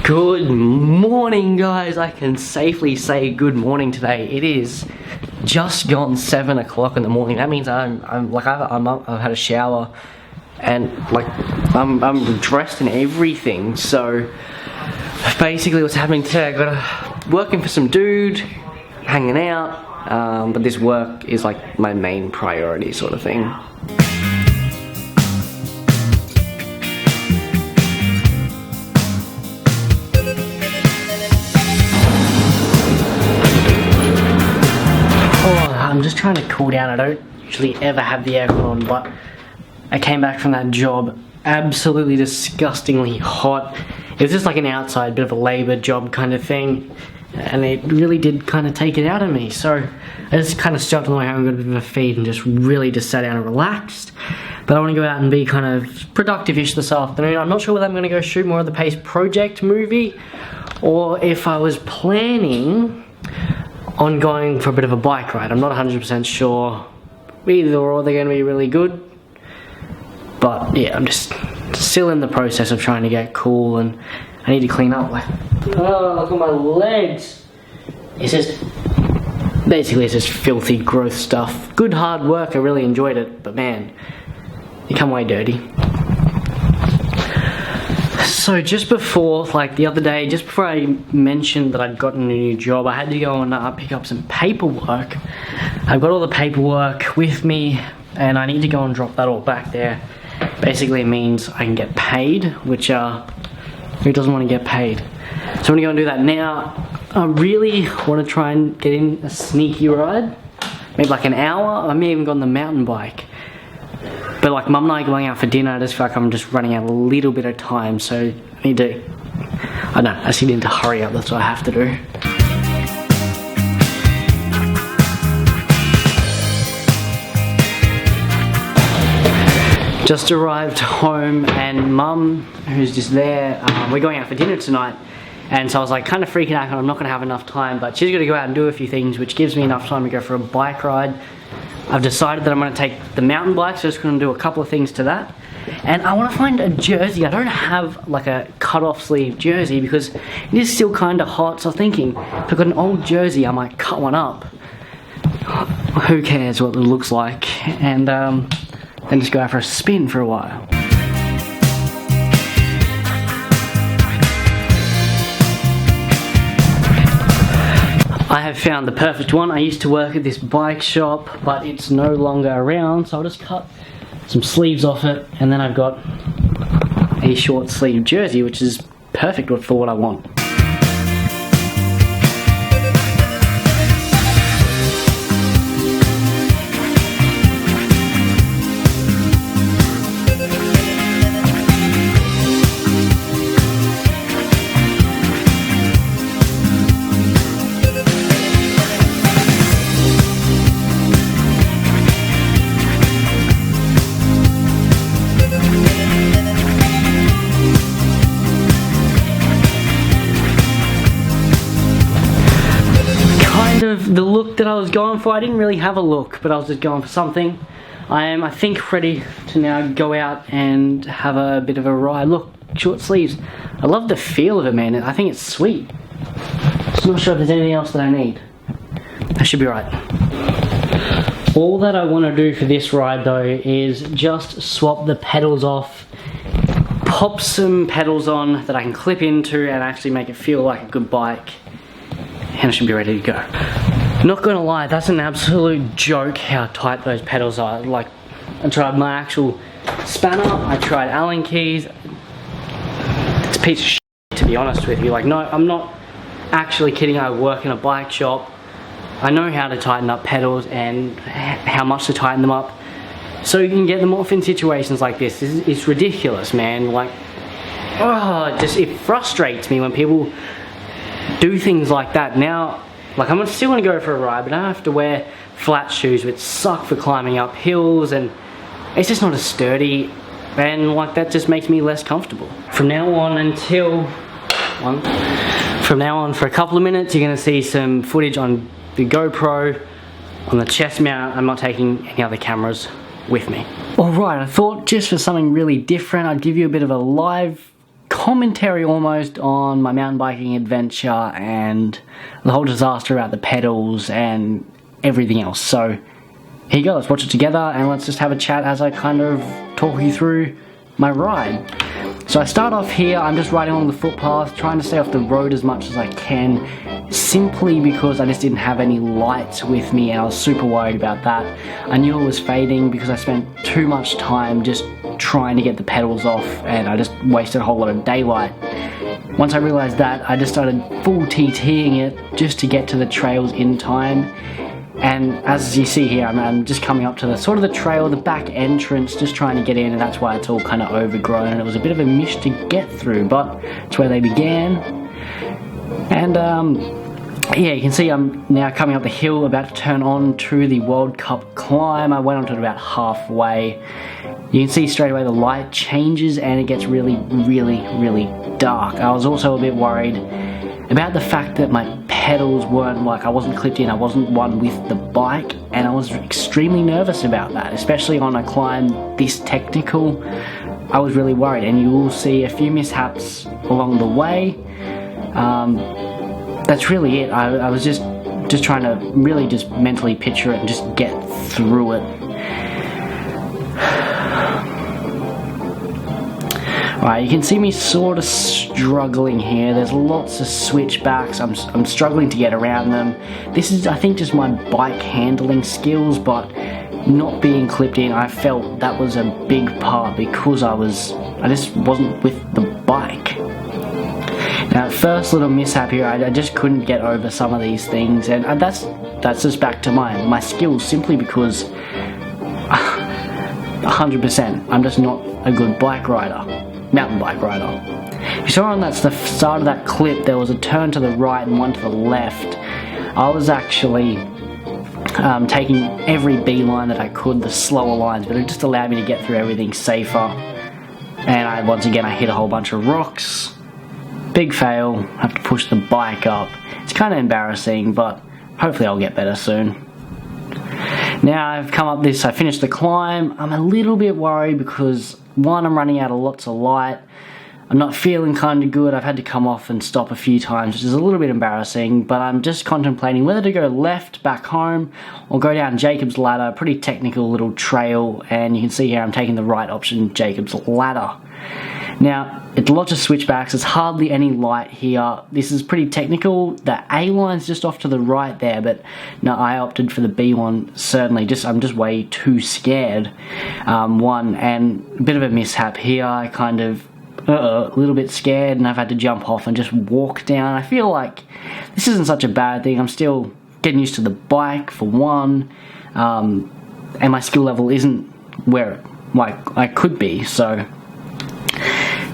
Good morning, guys. I can safely say good morning today. It is just gone 7 o'clock in the morning. That means I'm up, I've had a shower, and like I'm dressed and everything. So basically, what's happening today? I got working for some dude, hanging out, but this work is like my main priority, sort of thing. I'm just trying to cool down. I don't usually ever have the aircon on, but I came back from that job absolutely disgustingly hot. It was just like an outside bit of a labour job kind of thing, and it really did kind of take it out of me. So I just kind of stopped on the way home, got a bit of a feed, and just sat down and relaxed. But I want to go out and be kind of productive-ish this afternoon. I'm not sure whether I'm going to go shoot more of the Pace Project movie, or if I was planning on going for a bit of a bike ride. I'm not 100% sure. Either or, they're going to be really good. But yeah, I'm just still in the process of trying to get cool, and I need to clean up. Like, oh, look at my legs. It's just filthy growth stuff. Good hard work, I really enjoyed it, but man, you come away dirty. So just before, like the other day, just before I mentioned that I'd gotten a new job, I had to go and pick up some paperwork. I've got all the paperwork with me, and I need to go and drop that all back there. Basically it means I can get paid, which who doesn't want to get paid? So I'm gonna go and do that now. I really want to try and get in a sneaky ride, maybe like an hour. I may even go on the mountain bike. But like Mum and I are going out for dinner, I just feel like I'm just running out a little bit of time, so I need to, I just need to hurry up, that's what I have to do. Just arrived home, and Mum, who's just there, we're going out for dinner tonight, and so I was like kind of freaking out, and I'm not going to have enough time, but she's going to go out and do a few things, which gives me enough time to go for a bike ride. I've decided that I'm going to take the mountain bike, so I'm just going to do a couple of things to that. And I want to find a jersey. I don't have like a cut-off sleeve jersey because it is still kind of hot, so I'm thinking if I've got an old jersey, I might cut one up. Who cares what it looks like? And then just go out for a spin for a while. I have found the perfect one. I used to work at this bike shop, but it's no longer around, so I'll just cut some sleeves off it, and then I've got a short sleeve jersey, which is perfect for what I want. The look that I was going for, I didn't really have a look, but I was just going for something. I am, I think, ready to now go out and have a bit of a ride. Look, short sleeves. I love the feel of it, man. I think it's sweet. Just not sure if there's anything else that I need. I should be right. All that I want to do for this ride, though, is just swap the pedals off, pop some pedals on that I can clip into and actually make it feel like a good bike, and I should be ready to go. Not gonna lie, that's an absolute joke how tight those pedals are. Like, I tried my actual spanner, I tried Allen keys. It's a piece of shit, to be honest with you. Like, no, I'm not actually kidding. I work in a bike shop. I know how to tighten up pedals and how much to tighten them up, so you can get them off in situations like this. It's ridiculous, man. Like, oh, it frustrates me when people do things like that. Now, like, I'm still gonna go for a ride, but I don't have to wear flat shoes, which suck for climbing up hills, and it's just not as sturdy, and like that just makes me less comfortable. From now on for a couple of minutes, you're gonna see some footage on the GoPro, on the chest mount. I'm not taking any other cameras with me. Alright, I thought just for something really different, I'd give you a bit of a live commentary almost on my mountain biking adventure and the whole disaster about the pedals and everything else. So here you go, let's watch it together and let's just have a chat as I kind of talk you through my ride. So I start off here, I'm just riding along the footpath, trying to stay off the road as much as I can, simply because I just didn't have any lights with me and I was super worried about that. I knew it was fading because I spent too much time just trying to get the pedals off and I just wasted a whole lot of daylight. Once I realized that, I just started full TTing it just to get to the trails in time. And as you see here, I'm just coming up to the sort of the trail, the back entrance, just trying to get in, and that's why it's all kind of overgrown and it was a bit of a mish to get through, but it's where they began. And yeah, you can see I'm now coming up the hill, about to turn on to the World Cup climb. I went onto it about halfway. You can see straight away the light changes and it gets really dark. I was also a bit worried about the fact that my pedals weren't, like, I wasn't clipped in, I wasn't one with the bike, and I was extremely nervous about that, especially on a climb this technical. I was really worried, and you will see a few mishaps along the way. That's really it. I was just trying to really just mentally picture it and just get through it. Right, you can see me sort of struggling here. There's lots of switchbacks. I'm struggling to get around them. This is, I think, just my bike handling skills, but not being clipped in, I felt that was a big part because I just wasn't with the bike. Now, first little mishap here, I just couldn't get over some of these things, and that's just back to my skills, simply because 100%, I'm just not a good bike rider. Mountain bike rider. You saw on the start of that clip there was a turn to the right and one to the left. I was actually taking every beeline that I could, the slower lines, but it just allowed me to get through everything safer. And once again I hit a whole bunch of rocks. Big fail, have to push the bike up. It's kind of embarrassing, but hopefully I'll get better soon. Now I've come up this, I finished the climb. I'm a little bit worried because one, I'm running out of lots of light. I'm not feeling kind of good. I've had to come off and stop a few times, which is a little bit embarrassing, but I'm just contemplating whether to go left back home or go down Jacob's Ladder, pretty technical little trail, and you can see here I'm taking the right option, Jacob's Ladder. Now, it's lots of switchbacks, there's hardly any light here. This is pretty technical. The A line's just off to the right there, but no, I opted for the B one, certainly. I'm just way too scared. One, and a bit of a mishap here. I kind of, a little bit scared, and I've had to jump off and just walk down. I feel like this isn't such a bad thing. I'm still getting used to the bike, for one, and my skill level isn't where I could be, so.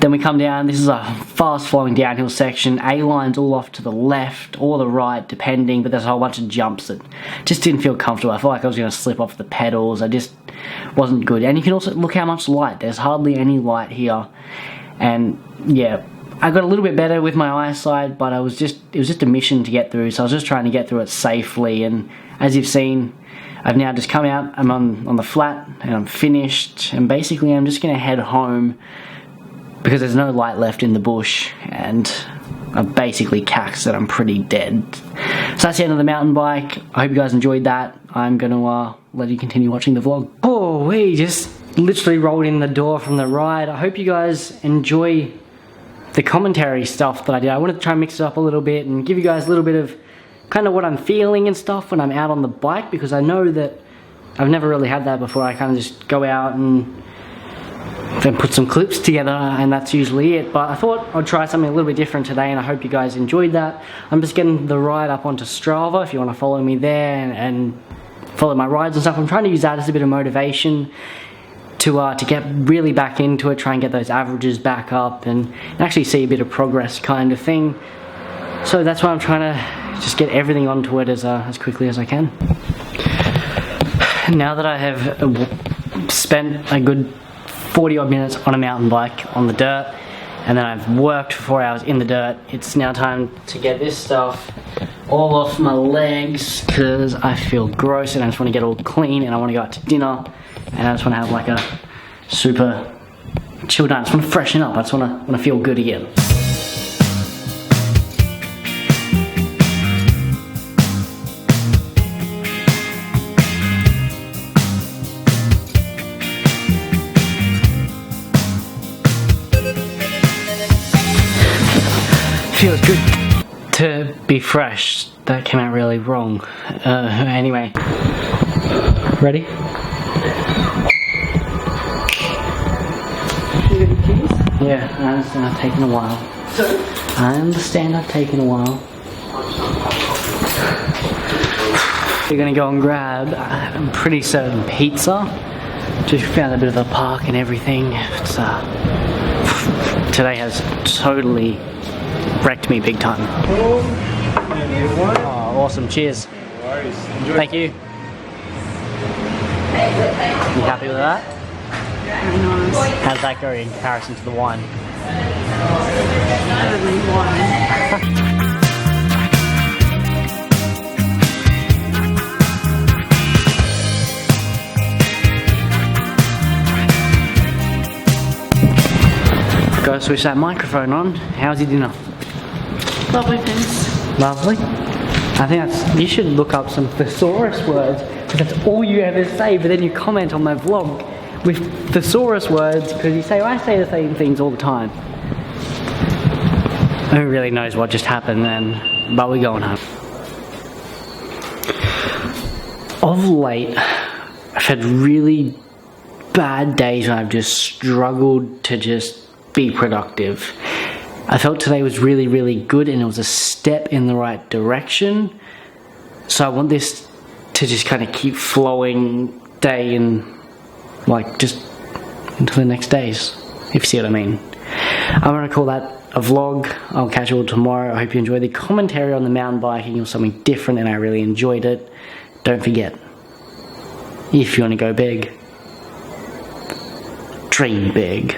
Then we come down, this is a fast flowing downhill section, A-line's all off to the left or the right depending, but there's a whole bunch of jumps that just didn't feel comfortable. I felt like I was going to slip off the pedals, I just wasn't good. And you can also look how much light, there's hardly any light here. And yeah, I got a little bit better with my eyesight, but it was just a mission to get through, so I was just trying to get through it safely. And as you've seen, I've now just come out, I'm on the flat and I'm finished, and basically I'm just going to head home because there's no light left in the bush and I've basically caxed that I'm pretty dead. So that's the end of the mountain bike. I hope you guys enjoyed that. I'm going to let you continue watching the vlog. Oh, we just literally rolled in the door from the ride. I hope you guys enjoy the commentary stuff that I did. I wanted to try and mix it up a little bit and give you guys a little bit of kind of what I'm feeling and stuff when I'm out on the bike, because I know that I've never really had that before. I kind of just go out and then put some clips together and that's usually it, but I thought I'd try something a little bit different today and I hope you guys enjoyed that. I'm just getting the ride up onto Strava if you want to follow me there and follow my rides and stuff. I'm trying to use that as a bit of motivation to get really back into it, try and get those averages back up and actually see a bit of progress kind of thing. So that's why I'm trying to just get everything onto it as quickly as I can. Now that I have spent a good 40 odd minutes on a mountain bike on the dirt, and then I've worked for 4 hours in the dirt, it's now time to get this stuff all off my legs because I feel gross and I just want to get all clean and I want to go out to dinner and I just want to have like a super chill down. I just want to freshen up. I just want to feel good again. Feels good to be fresh. That came out really wrong. Anyway, ready? Yeah, I understand I've taken a while. I understand I've taken a while. We're gonna go and grab, I'm pretty certain, pizza. Just found a bit of a park and everything. It's, today has totally wrecked me big time. Oh, awesome, cheers. Thank you. You happy with that? Nice. How's that go in comparison to the wine? Better than wine. Gotta switch that microphone on. How's your dinner? Lovely, thanks. Lovely. I think you should look up some thesaurus words, because that's all you ever say, but then you comment on my vlog with thesaurus words, because you say, well, I say the same things all the time. Who really knows what just happened then, but we're going home. Of late, I've had really bad days when I've just struggled to just be productive. I felt today was really, really good and it was a step in the right direction. So I want this to just kind of keep flowing day and like just into the next days, if you see what I mean. I'm going to call that a vlog. I'll catch you all tomorrow. I hope you enjoyed the commentary on the mountain biking. It was something different and I really enjoyed it. Don't forget, if you want to go big, dream big.